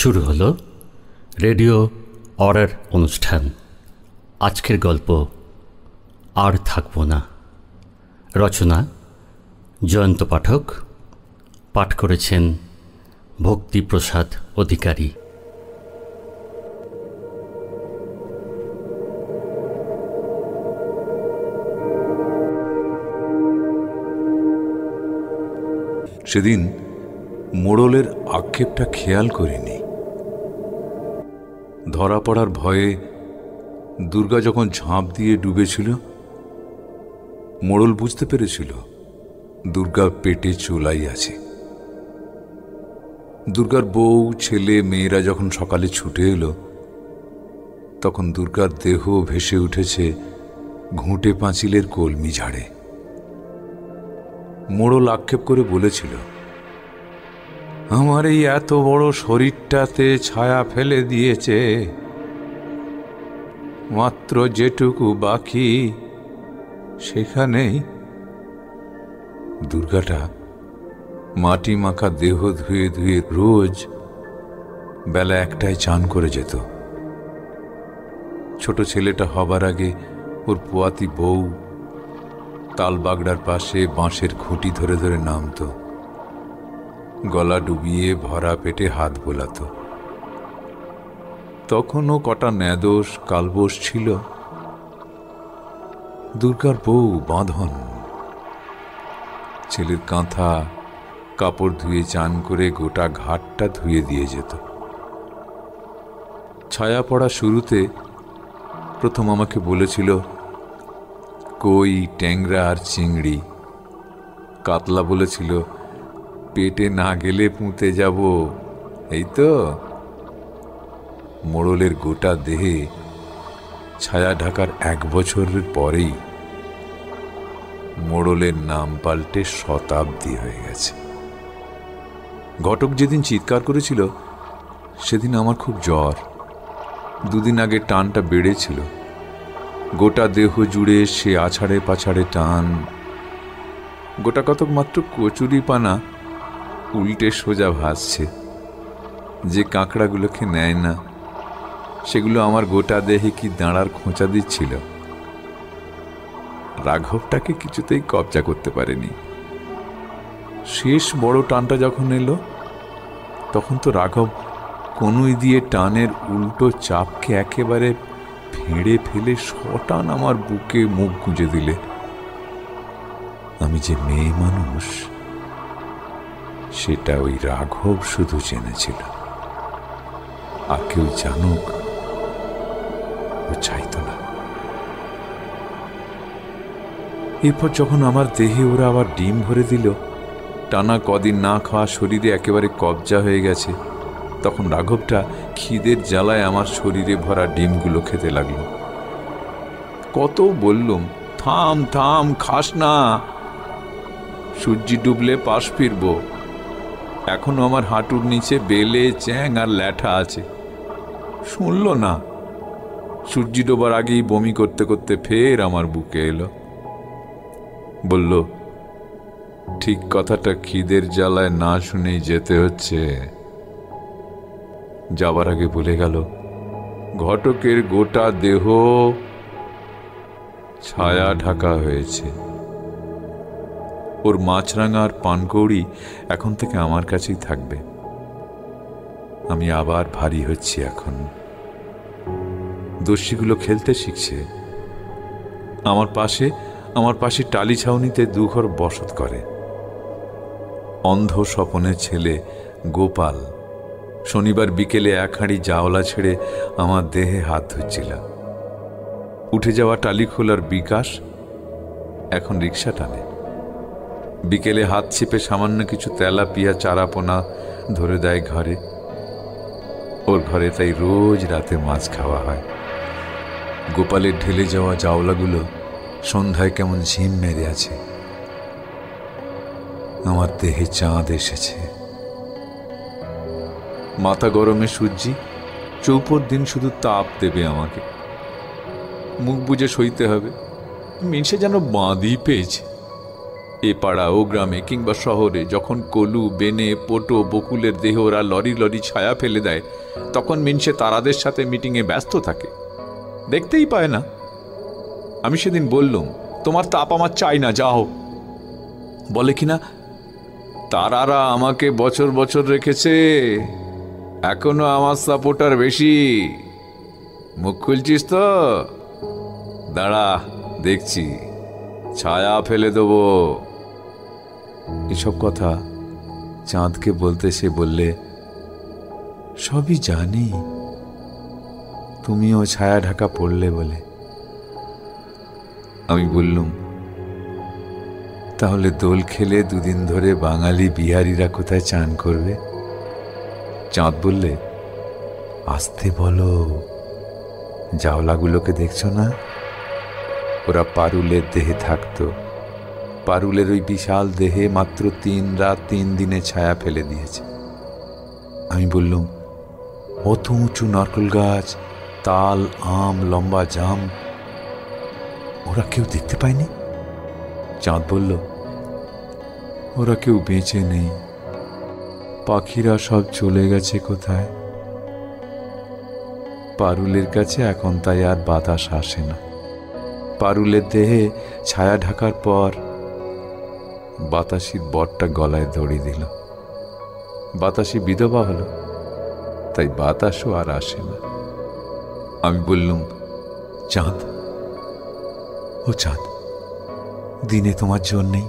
শুরু হলো রেডিও অরার অনুষ্ঠান। আজকের গল্প আর থাকবো না। রচনা জয়ন্ত পাঠক, পাঠ করেছেন ভক্তিপ্রসাদ অধিকারী। সেদিন মোড়লের আক্ষেপটা খেয়াল করিনি। ধরা পড়ার ভয়ে দুর্গা যখন ঝাঁপ দিয়ে ডুবেছিল, মোড়ল বুঝতে পেরেছিল দুর্গা পেটে চুলাই আছে। দুর্গার বউ, ছেলে, মেয়েরা যখন সকালে ছুটে এলো, তখন দুর্গার দেহ ভেসে উঠেছে ঘুঁটে পাঁচিলের কলমি ঝাড়ে। মোড়ল আক্ষেপ করে বলেছিল, আমার এই এত বড় শরীরটাতে ছায়া ফেলে দিয়েছে, মাত্র যেটুকু বাকি সেখানেই। দুর্গাটা মাটি মাখা দেহ ধুয়ে ধুয়ে রোজ বেলা 1টায় চান করে যেত। ছোট ছেলেটা হবার আগে ওর পোয়াতি বউ তালবাগড়ার পাশে বাঁশের খুঁটি ধরে ধরে নামত, গলা ডুবিয়ে ভরা পেটে হাত বোলাত। তখনও কটা নেদোষ কালবোস ছিল। দুর্গার বউ বাঁধন। ছেলের কাঁথা কাপড় ধুয়ে চান করে গোটা ঘাটটা ধুয়ে দিয়ে যেত। ছায়া পড়া শুরুতে প্রথম আমাকে বলেছিল, কই ট্যাংরা আর চিংড়ি। কাতলা বলেছিল, পেটে না গেলে পুঁতে যাব। এই তো। মোড়লের গোটা দেহে ছায়া ঢাকার 1 বছরের পরেই মোড়লের নাম পাল্টে শতাব্দী হয়ে গেছে। ঘটক যেদিন চিৎকার করেছিল, সেদিন আমার খুব জ্বর। 2 দিন আগে টানটা বেড়েছিল। গোটা দেহ জুড়ে সে আছাড়ে পাছাড়ে টান। গোটা কতক মাত্র কচুরি পানা উল্টে সোজা ভাসছে। যে কাঁকড়াগুলোকে নেয় না, সেগুলো আমার গোটা দেহে কি দাঁড়ার খোঁচা দিচ্ছিল। রাঘবটাকে কিছুতেই কবজা করতে পারেনি। শেষ বড় টানটা যখন এলো, তখন তো রাঘব কনুই দিয়ে টানের উল্টো চাপকে একেবারে ফেঁড়ে ফেলে শটান আমার বুকে মুখ গুঁজে দিলে। আমি যে মেয়ে মানুষ, সেটা ওই রাঘব শুধু জেনেছিল। আর কেউ জানুক ও চাইত না। এরপর যখন আমার দেহে ওরা আবার ডিম ভরে দিল, টানা কদিন না খাওয়া শরীরে একেবারে কবজা হয়ে গেছে, তখন রাঘবটা খিদের জ্বালায় আমার শরীরে ভরা ডিমগুলো খেতে লাগলো। কত বললুম, থাম থাম, খাস না, সূর্যি ডুবলে পাশ ফিরব। এখনো আমার হাঁটুর নিচে বেলে, চ্যাং আর ল্যাঠা আছে। শুনল না। সূর্যি ডোবার আগেই বমি করতে করতে ফের আমার বুকে এলো। বলল, ঠিক কথাটা খিদের জ্বালায় না শুনেই যেতে হচ্ছে। যাবার আগে বলে গেল, ঘটকের গোটা দেহ ছায়া ঢাকা হয়েছে। ওর মাছরাঙা আর পানকৌড়ি এখন থেকে আমার কাছেই থাকবে। আমি আবার ভারী হচ্ছি এখন। দস্যিগুলো খেলতে শিখছে। আমার পাশে টালি ছাউনিতে 2 ঘর বসত করে। অন্ধ স্বপনের ছেলে গোপাল শনিবার বিকেলে 1 হাঁড়ি জাওলা ছেড়ে আমার দেহে হাত ধুচ্ছিল। উঠে যাওয়া টালি খোলার বিকাশ এখন রিক্সা টানে। বিকেলে হাত ছিপে সামান্য কিছু তেলাপিয়া চারাপোনা ধরে দেয় ঘরে। ওর ঘরে তাই রোজ রাতে মাছ খাওয়া হয়। গোপালের ঢেলে যাওয়া জাওলাগুলো সন্ধ্যায় কেমন ঝিম মেরে আছে। আমার দেহে চাঁদ এসেছে। মাথা গরমে সূর্যি চৌপর দিন শুধু তাপ দেবে আমাকে। মুখ বুজে সইতে হবে। মিশে যেন বাঁধি পেয়েছে। এ পাড়া ও গ্রামে কিংবা শহরে যখন কলু, বেনে, পোটো, বকুলের দেহ ওরা লরি লরি ছায়া ফেলে দেয়, তখন মিনসে তারাদের সাথে মিটিংয়ে ব্যস্ত থাকে, দেখতেই পায় না। আমি সেদিন বললুম, তোমার তাপ আমার চাই না, যাও। বলে কিনা, তারারা আমাকে বছর বছর রেখেছে, এখনো আমার সাপোর্টার বেশি। মুখ খুলছিস তো? দাঁড়া, দেখছি, ছায়া ফেলে দেবো। এসব কথা চাঁদকে বলতে সে বললে, সবই জানি, তুমিও ছায়া ঢাকা পড়লে বলে। আমি বললুম, তাহলে দোল খেলে দুদিন ধরে বাঙালি বিহারিরা কোথায় চান করবে? চাঁদ বললে, আসতে বলো, জাওলাগুলোকে দেখছো না? ওরা পারুলের দেহে থাকতো, পারুলের ওই বিশাল দেহে মাত্র 3 রাত 3 দিনে ছায়া ফেলে দিয়েছে। আমি বললুম, অত উঁচু নারকেল গাছ, তাল, আম, লম্বা জাম, ওরা কেউ দেখতে পায়নি? চাঁদ বলল, ওরা কেউ বেঁচে নেই, পাখিরা সব চলে গেছে কোথায়। পারুলের কাছে এখন তাই আর বাতাস আসে না। পারুলের দেহে ছায়া ঢাকার পর বাতাসির বরটা গলায় দড়ি দিল। বাতাসি বিধবা হলো, তাই বাতাসও আর আসে না। আমি বললুম, চাঁদ, ও চাঁদ, দিনে তোমার জোর নেই,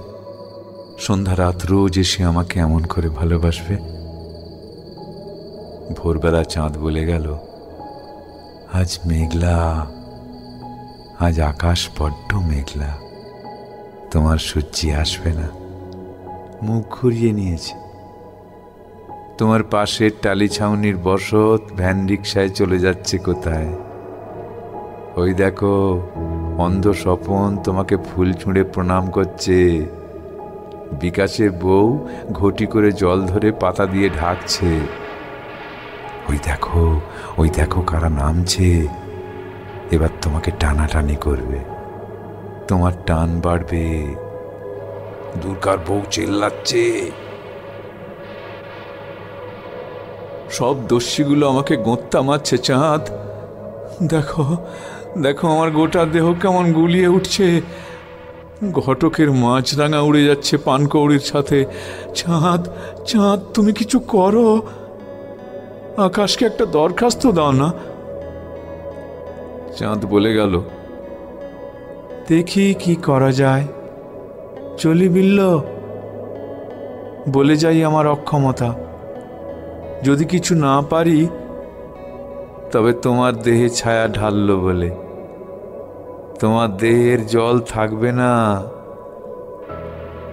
সন্ধ্যা রাত রোজ এসে আমাকে এমন করে ভালোবাসবে? ভোরবেলা চাঁদ বলে গেল, আজ মেঘলা, আজ আকাশ বড্ড মেঘলা, তোমার সূর্যি আসবে না, মুখ ঘুরিয়ে নিয়েছে। তোমার পাশের টালি ছাউনির বসত ভ্যান রিক্সায় চলে যাচ্ছে কোথায়? ওই দেখো, অন্ধ স্বপন তোমাকে ফুল ছুঁড়ে প্রণাম করছে। বিকাশের বউ ঘটি করে জল ধরে পাতা দিয়ে ঢাকছে। ওই দেখো কারা নামছে, এবার তোমাকে টানাটানি করবে, তোমার টান বাড়বে। দুর্গার বউ চেল্লাচ্ছে। সব দস্যিগুলো আমাকে গোঁত্তা মারছে। চাঁদ, দেখো দেখো, আমার গোটা দেহ কেমন গুলিয়ে উঠছে। ঘটকের মাছরাঙা উড়ে যাচ্ছে পানকৌড়ির সাথে। চাঁদ, চাঁদ, তুমি কিছু করো, আকাশকে একটা দরখাস্ত দাও না। চাঁদ বলে গেল, দেখি কি করা যায়, চলি বিল্ল, বলে যাই আমার অক্ষমতা। যদি কিছু না পারি, তবে তোমার দেহে ছায়া ঢাললো বলে। তোমার দেহের জল থাকবে না,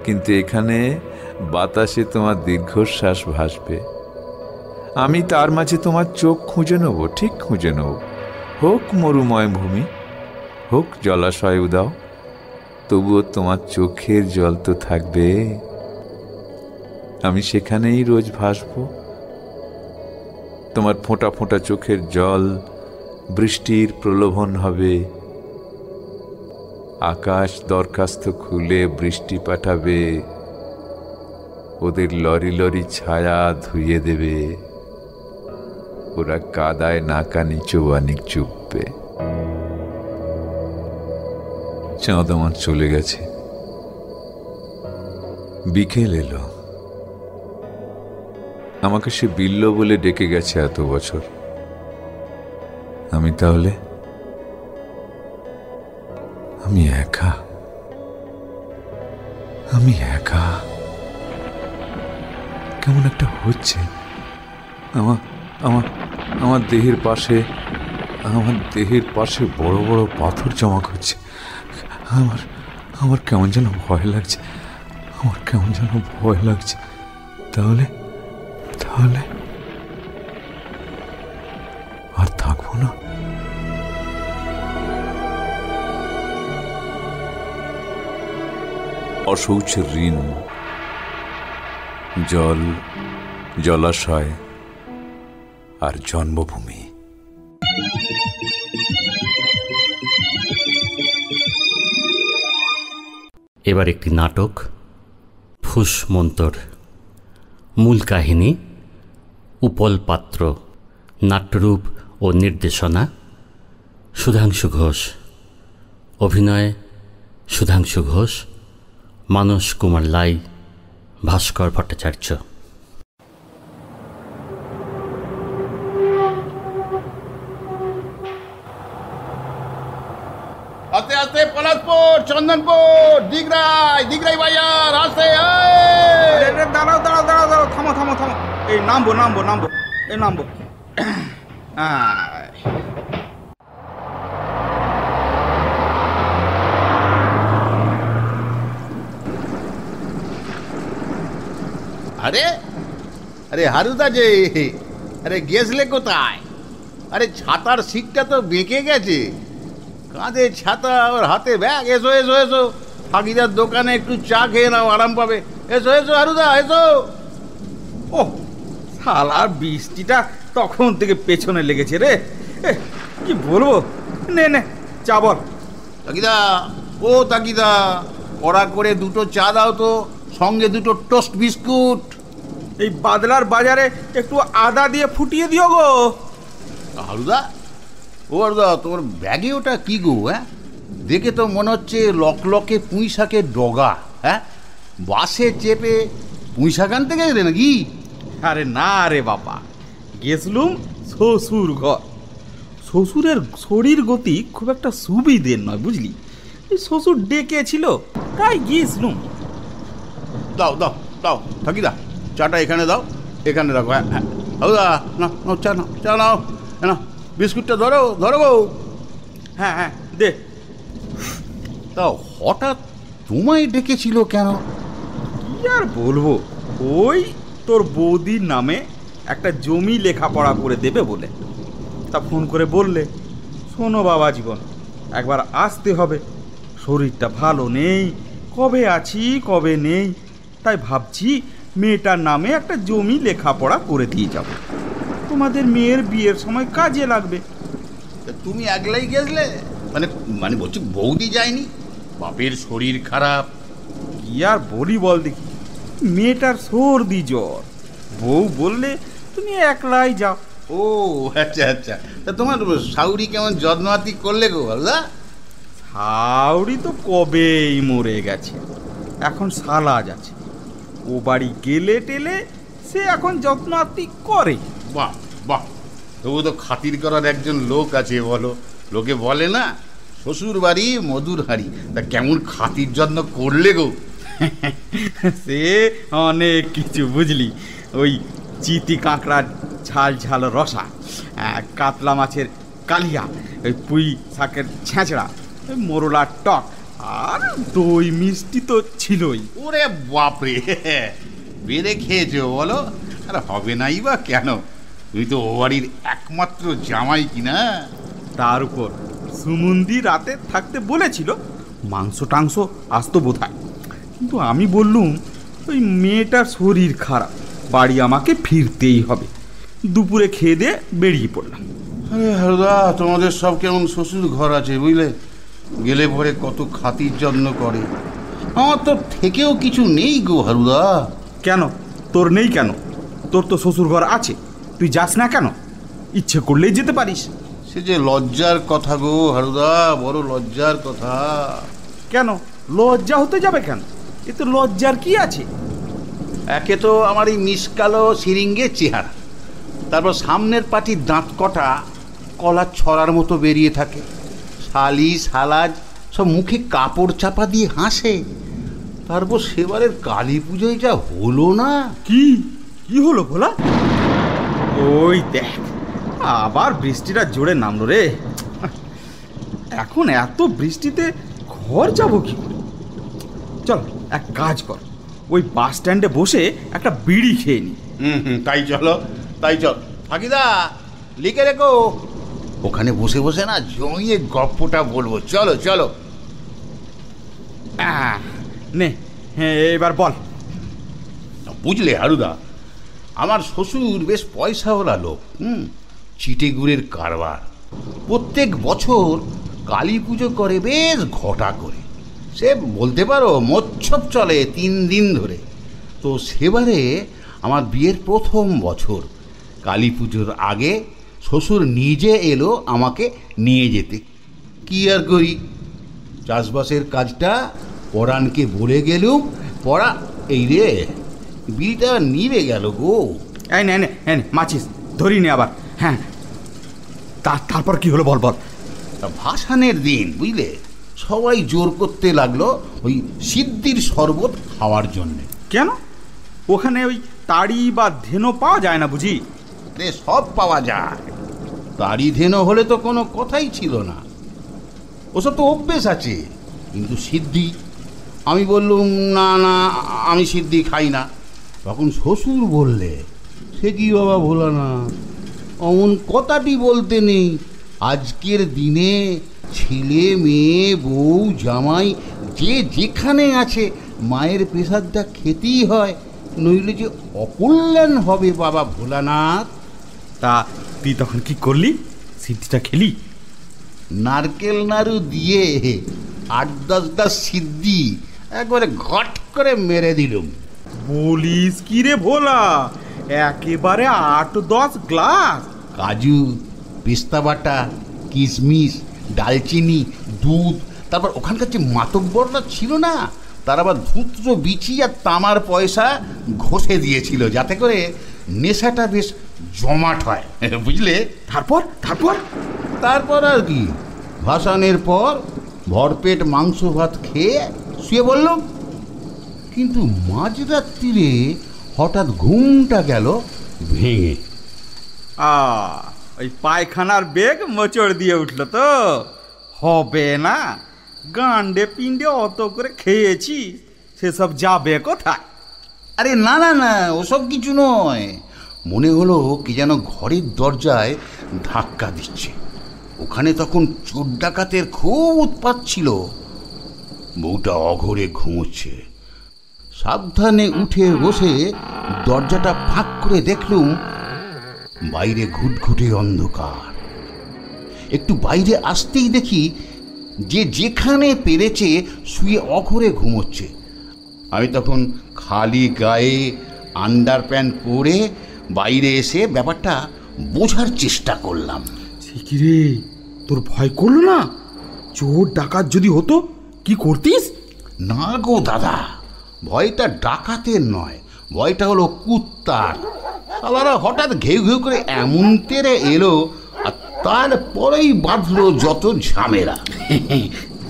কিন্তু এখানে বাতাসে তোমার দীর্ঘশ্বাস ভাসবে। আমি তার মাঝে তোমার চোখ খুঁজে নেব, ঠিক খুঁজে নেব। হোক মরুময় ভূমি, হোক জলাশয় উদাও, তবুও তোমার চোখের জল তো থাকবে। আমি সেখানেই রোজ ভাসবো। তোমার ফোঁটা ফোঁটা চোখের জল বৃষ্টির প্রলোভন হবে। আকাশ দরখাস্ত খুলে বৃষ্টি পাঠাবে, ওদের লরি লরি ছায়া ধুইয়ে দেবে। ওরা কাদায় নাকানি চৌবানি চুপবে। চাঁদ আমার চলে গেছে। বিকেল এলো। আমাকে সে বিল্ল বলে ডেকে গেছে এত বছর। আমি তাহলে আমি একা, আমি একা। কেমন একটা হচ্ছে। আমার আমার আমার দেহের পাশে বড় বড় পাথর জমা করছে। আমার আমার কেমন যেন ভয় লাগছে, আমার কেমন যেন ভয় লাগছে। তাহলে তাহলে আর থাকবো না। অশৌচের ঋণ, জল, জলাশয় আর জন্মভূমি। এবার একটি নাটক ঘুষ মন্তর। মূল কাহিনী উপল পাত্র। নাট্যরূপ ও নির্দেশনা সুধাংশু ঘোষ। অভিনয়ে সুধাংশু ঘোষ, মানস কুমার লাই, ভাস্কর ভট্টাচার্য। আস্তে আস্তে পলাশপুর, চন্দনপুর, দিগরাই বাজার, আস্তে। দাঁড়াও দাঁড়াও দাঁড়াও দাঁড়াও, থামো থামো থামো। এই নামবো নামবো নামবো, এই নামবো। আরে আরে হারুদা যে, আরে গেছলে কোথায়? আরে ছাতার শিকটা তো বেঁকে গেছে, কাঁধে ছাতা ওর হাতে ব্যাগ। এসো এসো এসো, ফাঁকিদার দোকানে একটু চা খেয়ে নাও, আরাম পাবে। এসো এসো হারুদা, এসো। ও শালার বৃষ্টিটা তখন থেকে পেছনে লেগেছে রে। কি বলবো, নে নে চা বল। তাকিদা, ও তাকিদা, কড়া করে দুটো চা দাও তো, সঙ্গে দুটো টোস্ট বিস্কুট। এই বাদলার বাজারে একটু আদা দিয়ে ফুটিয়ে দিও গো। হারুদা, ও হারুদা, তোমার ব্যাগে ওটা কি গো? হ্যাঁ, দেখে তো মনে হচ্ছে লকলকে পুঁই শাকের ডগা। হ্যাঁ, বাসে চেপে পুঁই শাক আনতে গেলে নাকি? আরে না রে বাবা, গেছলুম শ্বশুর ঘর। শ্বশুরের শরীর গতি খুব একটা সুবিধের নয় বুঝলি। এই শ্বশুর ডেকেছিল তাই গিয়েছিলুম। দাও দাও দাও থাকিদা, চাটা এখানে দাও, এখানে রাখো। হ্যাঁ হ্যাঁ হারুদা, না নাও চা, নাও চা, নাও না, বিস্কুটটা ধরো ধরো গো। হ্যাঁ হ্যাঁ দে। তাও হঠাৎ তোমায় ডেকেছিল কেন? কি আর বলবো, ওই তোর বৌদির নামে একটা জমি লেখাপড়া করে দেবে বলে। তা ফোন করে বললে, শোনো বাবা জীবন, একবার আসতে হবে। শরীরটা ভালো নেই, কবে আছি কবে নেই, তাই ভাবছি মেয়েটার নামে একটা জমি লেখাপড়া করে দিয়ে যাব। তোমাদের মেয়ের বিয়ের সময় কাজে লাগবে। তুমি একলাই গেছলে? মানে মানে বলছি বৌদি যায়নি? বাপের শরীর খারাপ। কি আর বলি বল দেখি, মেয়েটার সর্দি জ্বর। বউ বললে তুমি একলাই যাও। ও আচ্ছা আচ্ছা, তা তোমার শাউরি কেমন যত্নআতি করলে গো হারুদা? হাওড়ি তো কবেই মরে গেছে, এখন সালাজ আছে। ও বাড়ি গেলে টেলে সে এখন যত্ন আত্মি করে। বাহ বাহ, তবু তো খাতির করার একজন লোক আছে বলো। লোকে বলে না, শ্বশুর বাড়ি মধুর হাড়ি। তা কেমন খাতির যত্ন করলে গো? সে অনেক কিছু বুঝলি। ওই চিতি কাঁকড়ার ঝাল ঝাল রসা, কাতলা মাছের কালিয়া, ওই পুঁই শাকের ছেঁচড়া, ওই মোরলার টক, আর দই মিষ্টি তো ছিলই। ওরে বাপরে, বেড়ে খেয়েছো বলো? আর হবে নাই বা কেন? তুমি তো ও বাড়ির একমাত্র জামাই কিনা। তার উপর সুমন্দি রাতে থাকতে বলেছিল, মাংস টাংস আসতো বোধহয়। কিন্তু আমি বললুম ওই মেয়েটার শরীর খারাপ, বাড়ি আমাকে ফিরতেই হবে। দুপুরে খেয়ে দিয়ে বেরিয়ে পড়লাম। আরে হারুদা, তোমাদের সব কেমন শ্বশুর ঘর আছে বুঝলে, গেলে পরে কত খাতির যত্ন করে। আমার তো থেকেও কিছু নেই গো হারুদা। কেন তোর নেই কেন? তোর তো শ্বশুর ঘর আছে, তুই যাস না কেন? ইচ্ছে করলেই যেতে পারিস। সে যে লজ্জার কথা গো হারুদা, বড় লজ্জার কথা। কেন লজ্জা হতে যাবে কেন? এ তো লজ্জার কি আছে? একে তো আমার এই মিসকালো সিরিঙ্গে চেহারা, তারপর সামনের পাটির দাঁত কটা কলার ছড়ার মতো বেরিয়ে থাকে। শালি সালাজ সব মুখে কাপড় চাপা দিয়ে হাসে। তারপর সেবারের কালী পুজোয় যা হলো না। কি কি হলো ভোলা? ওই দেখ, আবার বৃষ্টিটা জোরে নামলো রে। এখন এত বৃষ্টিতে ঘর যাবো কি করে? চল এক কাজ কর, ওই বাস স্ট্যান্ডে বসে একটা বিড়ি খেয়ে নি। তাই চলো, তাই চল। ফাঁকিদা, লিখে রেখো, ওখানে বসে বসে না জমিয়ে গপ্পটা বলবো। চলো চলো। নে, হ্যাঁ এবার বল। বুঝলে হারুদা, আমার শ্বশুর বেশ পয়সাওয়ালা লোক। চিটে গুড়ের কারবার। প্রত্যেক বছর কালী পুজো করে বেশ ঘটা করে। সে বলতে পারো মোচ্ছব চলে 3 দিন ধরে। তো সেবারে আমার বিয়ের প্রথম বছর, কালী পুজোর আগে শ্বশুর নিজে এলো আমাকে নিয়ে যেতে। কি আর করি, চাষবাসের কাজটা পরাণকে বলে গেলুম। পড়া এই রে, বিড়িটা নিভে গেল গো। এই নে মাছিস ধরি নি আবার। হ্যাঁ, তারপর কি হলো বল বল। ভাসানের দিন বুঝলে, সবাই জোর করতে লাগলো ওই সিদ্ধির শরবত খাওয়ার জন্যে। কেন? ওখানে ওই তাড়ি বা ধেনো পাওয়া যায় না বুঝি? সব পাওয়া যায়, তাড়ি ধেনো হলে তো কোনো কথাই ছিল না, ওসব তো অভ্যেস আছে। কিন্তু সিদ্ধি, আমি বললুম না না, আমি সিদ্ধি খাই না। তখন শ্বশুর বললে, সে কি বাবা ভোলা না, অমন কথাটি বলতে নেই। আজকের দিনে ছেলে মেয়ে বউ জামাই যে যেখানে আছে মায়ের প্রসাদটা খেতেই হয়, নইলে যে অকল্যাণ হবে বাবা ভোলানাথ। তা তুই তখন কি করলি? সিদ্ধিটা খেলি? নারকেল নাড়ু দিয়ে 8-10টা সিদ্ধি একবারে ঘট করে মেরে দিলুম। বলিস কি রে ভোলা, একেবারে 8-10 গ্লাস? কাজু, পেস্তা বাটা, কিশমিশ, ডালচিনি, দুধ, তারপর ওখানকার যে মাতব্বররা ছিল না, তার আবার ধূত্র বিচি আর তামার পয়সা ঘষে দিয়েছিল, যাতে করে নেশাটা বেশ জমাট হয়, বুঝলে? তারপর আর কি, ভাসানের পর ভরপেট মাংস ভাত খেয়ে শুয়ে বললাম। কিন্তু মাঝরাত্রিরে হঠাৎ ঘুমটা গেল ভেঙে। ওই পায়খানার বেগ মোচড় দিয়ে উঠলো তো? হবে না, গান্ডে পিণ্ডে অত করে খেয়েছি, সেসব যাবে কোথায়? আরে না না না, ওসব কিছু নয়। মনে হলো কি যেন ঘরের দরজায় ধাক্কা দিচ্ছে। ওখানে তখন চোর ডাকাতের খুব উৎপাত ছিল। বউটা অঘরে ঘুমোচ্ছে। সাবধানে উঠে বসে দরজাটা ফাঁক করে দেখলুম বাইরে ঘুটঘুটে অন্ধকার। একটু বাইরে আসতেই দেখি যে যেখানে পেরেছে শুয়ে অঘরে ঘুমোচ্ছে। আমি তখন খালি গায়ে আন্ডার প্যান্ট পরে বাইরে এসে ব্যাপারটা বোঝার চেষ্টা করলাম। ঠিকই রে, তোর ভয় করলো না? চোর ডাকাত যদি হতো কি করতিস? না গো দাদা, ভয়টা ডাকাতের নয়, ভয়টা হলো কুত্তার। শালারা হঠাৎ ঘেউ ঘেউ করে এমন তেরে এলো, আর তারপরেই বাঁধলো যত ঝামেলা।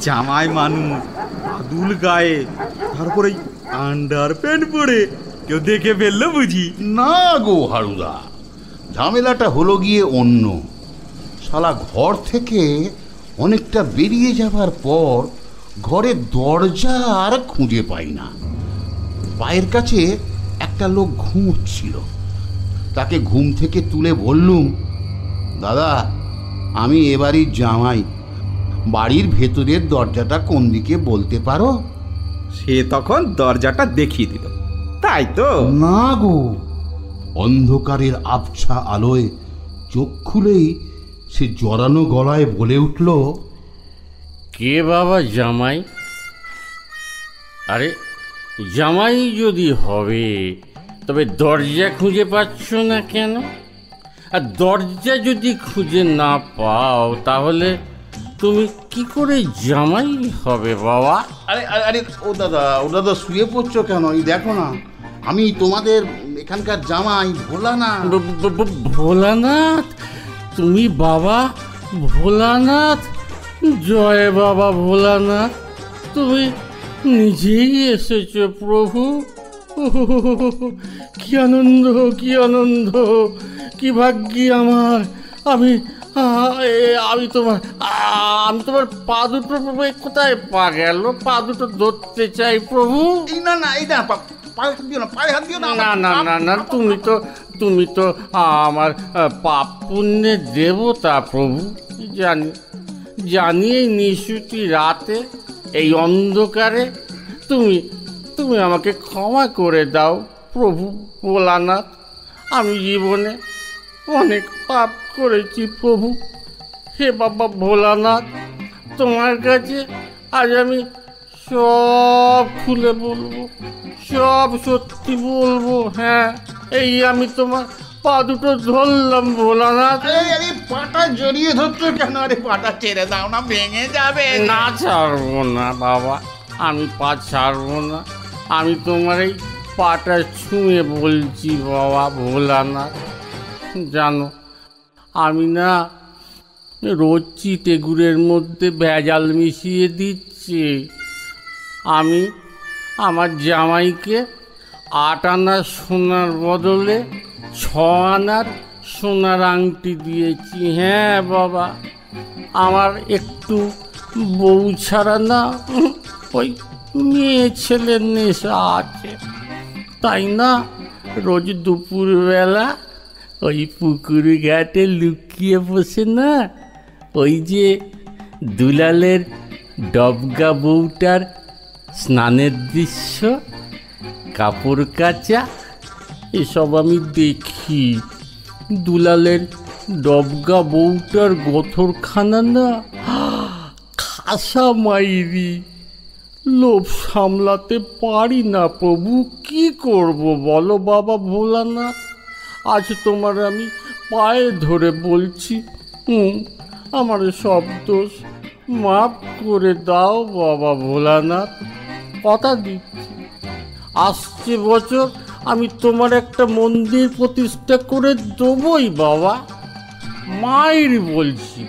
জামাই মানুষ, আদুল গায়ে, তারপরে আন্ডার প্যান্ট পরে, কেউ দেখে ফেললো বুঝি? না গো হারুদা, ঝামেলাটা হলো গিয়ে অন্য। শালা ঘর থেকে অনেকটা বেরিয়ে যাবার পর ঘরের দরজা আর খুঁজে পাই না। পায়ের কাছে একটা লোক ঘুমোচ্ছিল। তাকে ঘুম থেকে তুলে বললুম, দাদা আমি এবারই জামাই, বাড়ির ভেতরের দরজাটা কোন দিকে বলতে পারো? সে তখন দরজাটা দেখিয়ে দিল, তাই তো? না গো, অন্ধকারের আবছা আলোয় চোখ খুলেই সে জড়ানো গলায় বলে উঠল, কে বাবা জামাই? আরে জামাই যদি হবে তবে দরজা খুঁজে পাচ্ছ না কেন? আর দরজা যদি খুঁজে না পাও তাহলে তুমি কি করে জামাই হবে বাবা? আরে আরে ও দাদা শুয়ে পড়ছো কেন? এই দেখো না, আমি তোমাদের এখানকার জামাই ভোলানাথ। ভোলানাথ? তুমি বাবা ভোলানাথ? জয় বাবা ভোলানাথ, তুমি নিজেই এসেছো প্রভু। কি আনন্দ, কি আনন্দ, কি ভাগ্যি আমার। আমি তোমার পা দুটো কোথায় পা গেল? পা দুটো ধরতে চাই প্রভু। না না, এই না, পায়ে হাত দিও না। না না না না, তুমি তো আমার পাপ পুণ্যের দেবতা প্রভু। জানি এই নিশুতি রাতে, এই অন্ধকারে তুমি আমাকে ক্ষমা করে দাও প্রভু ভোলানাথ। আমি জীবনে অনেক পাপ করেছি প্রভু। হে বাবা ভোলানাথ, তোমার কাছে আজ আমি সব খুলে বলবো, সব সত্যি বলবো। হ্যাঁ, এই আমি তোমার পা দুটো ধরলাম ভোলানাথ। আরে পাটা জড়িয়ে ধরছো কেন? আরে পাটা ছেড়ে দাও না, ভেঙে যাবে। না, ছাড়বো না বাবা, আমি পা ছাড়বো না। আমি তোমার এই পাটা ছুঁয়ে বলছি বাবা ভোলানাথ, জানো আমি না রোজ চিটে গুড়ের মধ্যে ভেজাল মিশিয়ে দিচ্ছি। আমি আমার জামাইকে 8 আনা সোনার বদলে 6 আনার সোনার আংটি দিয়েছি। হ্যাঁ বাবা, আমার একটু বউ ছাড়া না ওই মেয়ে ছেলের নেশা আছে, তাই না রোজ দুপুরবেলা ওই পুকুর ঘাটে লুকিয়ে বসে না ওই যে দুলালের ডবগা বউটার স্নানের দৃশ্য, কাপড় কাচা, এসব আমি দেখি। দুলালের ডবগা বউটার গথরখানা না খাসা মাইরি, লোভ সামলাতে পারি না প্রভু, কি করব বলো বাবা ভোলানাথ। আজ তোমার আমি পায়ে ধরে বলছি, আমার সব দোষ মাফ করে দাও বাবা ভোলানাথ। কথা দিচ্ছি, আসছে বছর আমি তোমার একটা মন্দির প্রতিষ্ঠা করে দেবই বাবা। মায়ের বলছি,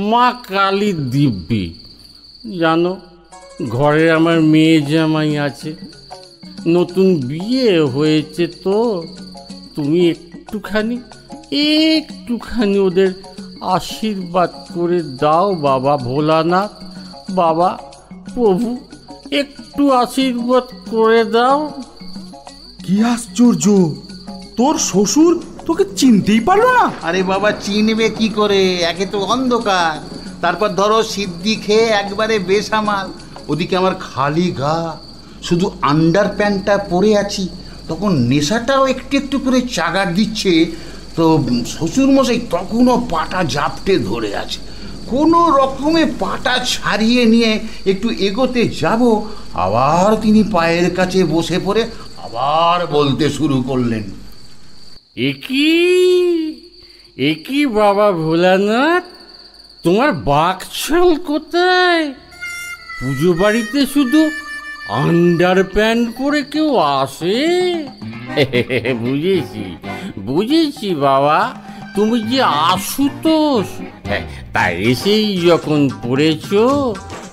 মা কালী দিব্যি। জানো ঘরে আমার মেয়ে জামাই আছে, নতুন বিয়ে হয়েছে, তো তুমি একটুখানি ওদের আশীর্বাদ করে দাও বাবা ভোলানাথ। বাবা প্রভু, একটু আশীর্বাদ করে দাও। কি আশ্চর্য, তোর শ্বশুর তোকে চিনতেই পারলো না? আরে বাবা, চিনবে কি করে? একে তো অন্ধকার, তারপর ধরো সিদ্ধি খেয়ে একবারে বেসামাল, ওদিকে আমার খালি গা, শুধু আন্ডার প্যান্টটা পরে আছি। তখন নেশাটাও একটু একটু করে চাগার দিচ্ছে, তো শ্বশুরমশাই তখনও পাটা জাপটে ধরে আছে। কোনো রকমে পাটা ছাড়িয়ে নিয়ে একটু এগোতে যাব, আবার তিনি পায়ের কাছে বসে পড়ে আবার বলতে শুরু করলেন, একই বাবা ভোলানাথ, তোমার বাকছাল কোথায়? পুজো বাড়িতে শুধু আন্ডার প্যান্ট পরে কেউ আসে? বুঝেছি বাবা, তুমি যে আশুতোষ, তাই এসেই যখন পড়েছ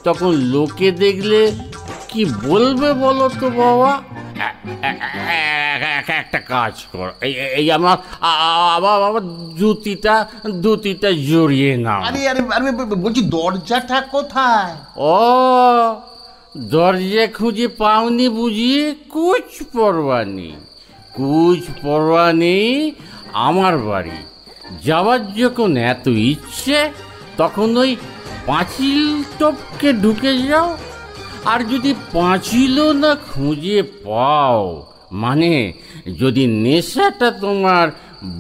তখন লোকে দেখলে কি বলবে বলো তো বাবা? একটা কাজ কর, এই আমার ধুতিটা জড়িয়ে নাও। আরে বলছি দরজাটা কোথায়? ও, দরজা খুঁজে পাওনি বুঝি? কুছ পরোয়া নেই। আমার বাড়ি যাওয়ার যখন এত ইচ্ছে, তখন ওই পাঁচিল টপকে ঢুকে যাও। আর যদি পাঁচিলও না খুঁজে পাও, মানে যদি নেশাটা তোমার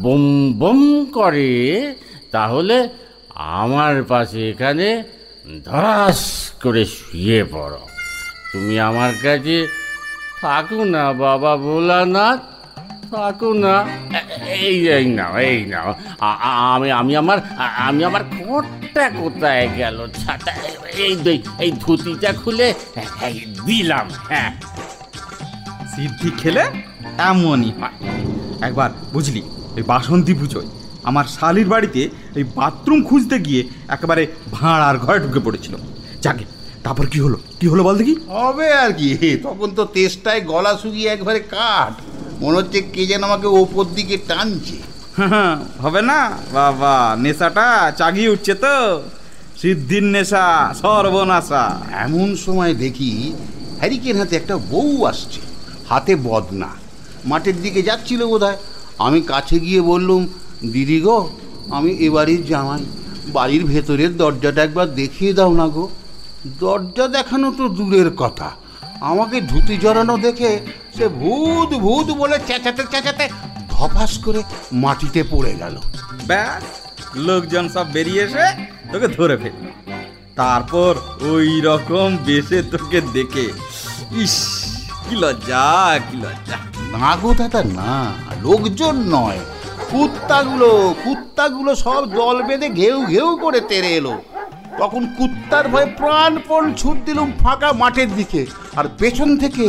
বম বম করে, তাহলে আমার পাশে এখানে ধরাস করে শুয়ে পড়ো। তুমি আমার কাছে থাকো না বাবা ভোলানাথ, থাকো না। এই নাও আমি আমার কোটটা কোথায় গেল? ছাতা, এই ধুতিটা খুলে দিলাম। হ্যাঁ, সিদ্ধি খেলে এমনই হয়। একবার বুঝলি, ওই বাসন্তী পুজোয় আমার শালির বাড়িতে এই বাথরুম খুঁজতে গিয়ে একেবারে ভাঁড়ার ঘরে ঢুকে পড়েছিল। যাকে তারপর কি হলো বল দেখি? হবে আর কি, তখন তো তেষ্টায় গলা শুকিয়ে একবারে কাঠ, মনে হচ্ছে কে যেন আমাকে ওপর দিকে টানছে। হবে না বাবা, নেশাটা চাগিয়ে উঠছে তো, সিদ্ধির নেশা সর্বনাশা। এমন সময় দেখি হ্যারিকেন হাতে একটা বউ আসছে, হাতে বদনা, মাঠের দিকে যাচ্ছিল বোধহয়। আমি কাছে গিয়ে বললুম, দিদি গো, আমি এবাড়ির জামাই, বাড়ির ভেতরের দরজাটা একবার দেখিয়ে দাও না গো। দরজা দেখানো তো দূরের কথা, আমাকে ধুতি জড়ানো দেখে সে ভূত ভূত বলে চেঁচাতে ধপাস করে মাটিতে পড়ে গেল। ব্যাস, লোকজন সব বেরিয়ে এসে তোকে ধরে ফেলল। তারপর ওই রকম বেশে তোকে দেখে ইস, কি লজ্জা, কি লজ্জা। না গো দাদা না, লোকজন নয়, কুত্তাগুলো সব দল বেঁধে ঘেউ ঘেউ করে তেড়ে এলো। তখন কুত্তার ভয়ে প্রাণপণ ছুট দিলুম ফাঁকা মাঠের দিকে, আর পেছন থেকে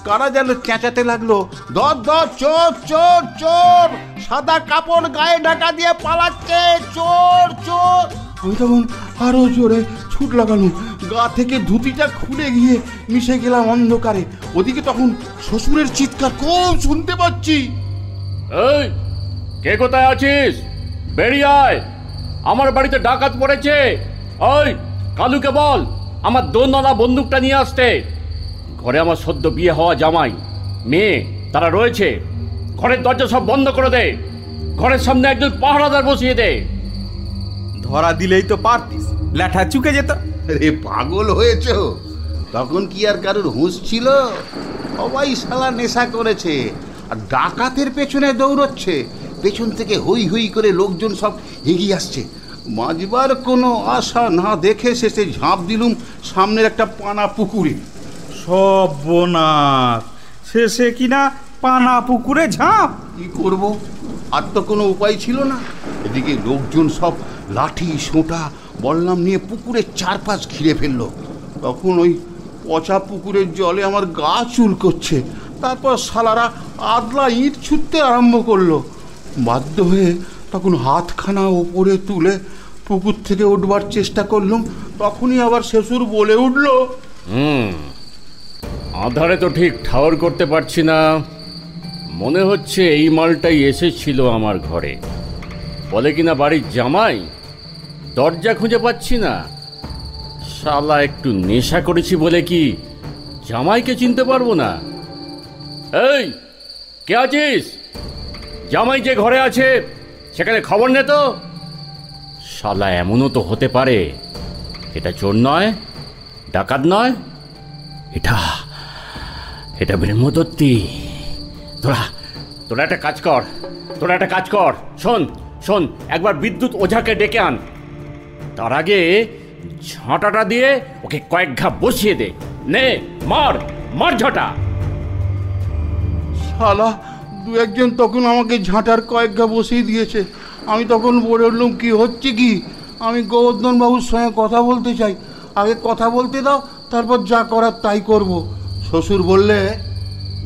কারা যেন চেঁচাতে লাগলো, ধর ধর, চোর চোর চোর, সাদা কাপড় গায়ে ঢাকা দিয়ে পালাচ্ছে, চোর চোর। আমি তখন আরো জোরে ছুট লাগালুম, গা থেকে ধুতিটা খুলে গিয়ে মিশে গেলাম অন্ধকারে। ওদিকে তখন শ্বশুরের চিৎকার খুব শুনতে পাচ্ছি। এই, কে কোথায় আছিস? বেরিয়ে আয়, আমার বাড়িতে ডাকাত পড়েছে। ওই কালুকে বল আমার দোনলা বন্দুকটা নিয়ে আসতে। ঘরে আমার সদ্য বিয়ে হওয়া জামাই, মেয়ে তারা রয়েছে। ঘরের দরজা সব বন্ধ করে দে, ঘরের সামনে একজন পাহারাদার বসিয়ে দে। ধরা দিলেই তো পারতিস, ল্যাঠা চুকে যেত। রে পাগল হয়েছ? তখন কি আর কারোর হুঁশ ছিল? সবাই শালা নেশা করেছে আর ডাকাতের পেছনে দৌড়চ্ছে। পেছন থেকে হই হই করে লোকজন সব এগিয়ে আসছে। বাঁচবার কোনো আশা না দেখে শেষে ঝাঁপ দিলুম সামনের একটা পানা পুকুরে। সর্বনাশ, শেষে কিনা পানা পুকুরে ঝাঁপ। কি করব, আর তো কোনো উপায় ছিল না। এদিকে লোকজন সব লাঠি সোঁটা বললাম নিয়ে পুকুরের চারপাশ ঘিরে ফেললো। তখন ওই পচা পুকুরের জলে আমার গা চুলকোচ্ছে। তারপর শালারা আদলা ইট ছুটতে আরম্ভ করলো। বাধ্য হয়ে তখন হাতখানা ওপরে তুলে পুকুর থেকে উঠবার চেষ্টা করলাম। তখনই আবার শ্বশুর বলে উঠল, আধারে তো ঠিক ঠাওর করতে পারছি না, মনে হচ্ছে এই মালটাই এসেছিল আমার ঘরে। বলে কিনা বাড়ির জামাই, দরজা খুঁজে পাচ্ছি না। শালা একটু নেশা করেছি বলে কি জামাইকে চিনতে পারবো না? এই, কে আছিস? জামাই যে ঘরে আছে সেখানে খবর নে তো। শালা এমনও তো হতে পারে এটা চোর নয়, ডাকাত নয়, এটা এটা ব্রহ্মদত্তী। তোরা একটা কাজ কর, শোন, একবার বিদ্যুৎ ওঝাকে ডেকে আন। তার আগে ঝাঁটাটা দিয়ে ওকে কয়েক ঘা বসিয়ে দে। নে, মার ঝাঁটা। শালা দু একজন তখন আমাকে ঝাঁটার কয়েক ঘা বসিয়ে দিয়েছে। আমি তখন বলে উঠলাম, কি হচ্ছে কি? আমি গোবর্ধন বাবুর সঙ্গে কথা বলতে চাই, আগে কথা বলতে দাও, তারপর যা করার তাই করব। শ্বশুর বললে,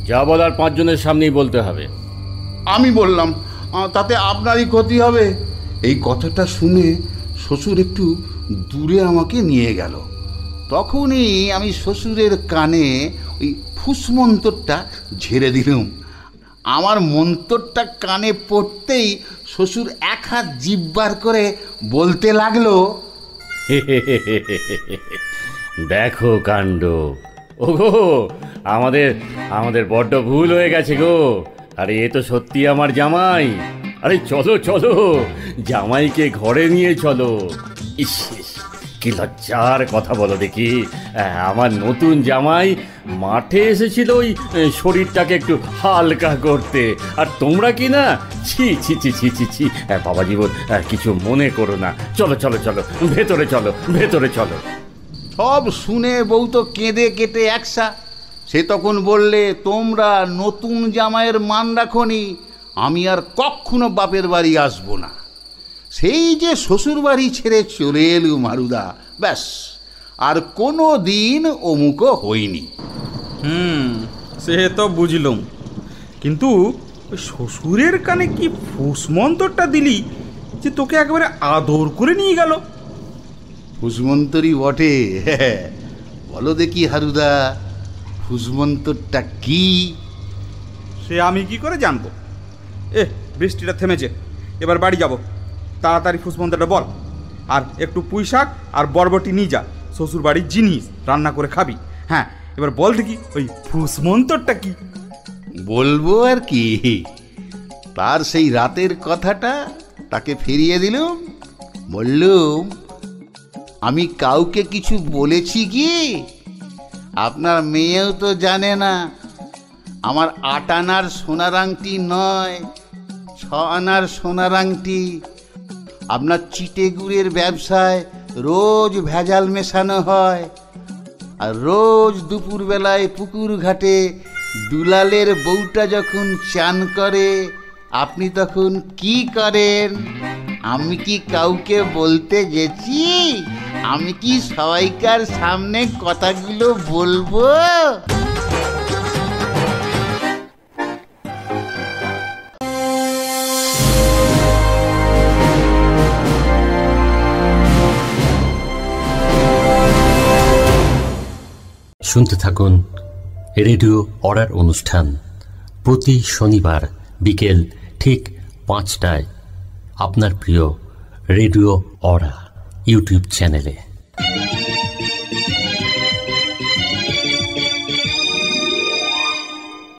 যা বলার 5 জনের সামনেই বলতে হবে। আমি বললাম, তাতে আপনারই ক্ষতি হবে। এই কথাটা শুনে শ্বশুর একটু দূরে আমাকে নিয়ে গেল। তখনই আমি শ্বশুরের কানে ওই ফুসমন্তরটা ঝেড়ে দিলাম। আমার মন্তরটা কানে পড়তেই শ্বশুর এক হাত জিব্বার করে বলতে লাগলো, দেখো কাণ্ড। ও গো, আমাদের বড্ড ভুল হয়ে গেছে গো। আরে এ তো সত্যি আমার জামাই। আরে চলো, জামাইকে ঘরে নিয়ে চলো। ইস, কি লজ্জার কথা বলো দেখি। আমার নতুন জামাই মাঠে এসেছিল ওই শরীরটাকে একটু হালকা করতে, আর তোমরা কি না, ছি। বাবা জীবন, কিছু মনে করো না। চলো, ভেতরে চলো। সব শুনে বউ তো কেঁদে কেটে একসা। সে তখন বললে, তোমরা নতুন জামাইয়ের মান রাখনি, আমি আর কখনো বাপের বাড়ি আসবো না। সেই যে শ্বশুর বাড়ি ছেড়ে চলে এলুম হারুদা, ব্যাস আর কোনো দিন অমুকও হইনি। সে তো বুঝলুম, কিন্তু শ্বশুরের কানে কি ফুসমন্তরটা দিলি যে তোকে একেবারে আদর করে নিয়ে গেল? ফুসমন্তরই বটে। বলো দেখি হারুদা, ফুসমন্তরটা কি? সে আমি কি করে জানবো? বৃষ্টিটা থেমেছে, এবার বাড়ি যাব। তাড়াতাড়ি ফুসমন্তরটা বল, আর একটু পুঁই শাক আর বরবটি নিয়ে যা, শ্বশুর বাড়ির জিনিস রান্না করে খাবি। হ্যাঁ, এবার বল দেখি ওই ফুসমন্তরটা কি? বলবো আর কি, তার সেই রাতের কথাটা তাকে ফিরিয়ে দিলুম। বললুম, আমি কাউকে কিছু বলেছি কি? আপনার মেয়েও তো জানে না। আমার 8 আনার সোনার আংটি নয়, 6 আনার সোনার আংটি। আপনার চিটে গুড়ের ব্যবসায় রোজ ভেজাল মেশানো হয়, আর রোজ দুপুরবেলায় পুকুর ঘাটে দুলালের বউটা যখন চান করে আপনি তখন কি করেন? আমি কি কাউকে বলতে গেছি? আমি কি সবাইকার সামনে কথাগুলো বলবো? শুনতে থাকুন রেডিও অরার অনুষ্ঠান প্রতি শনিবার বিকেল ঠিক 5টায় আপনার প্রিয় রেডিও অরা ইউটিউব চ্যানেলে।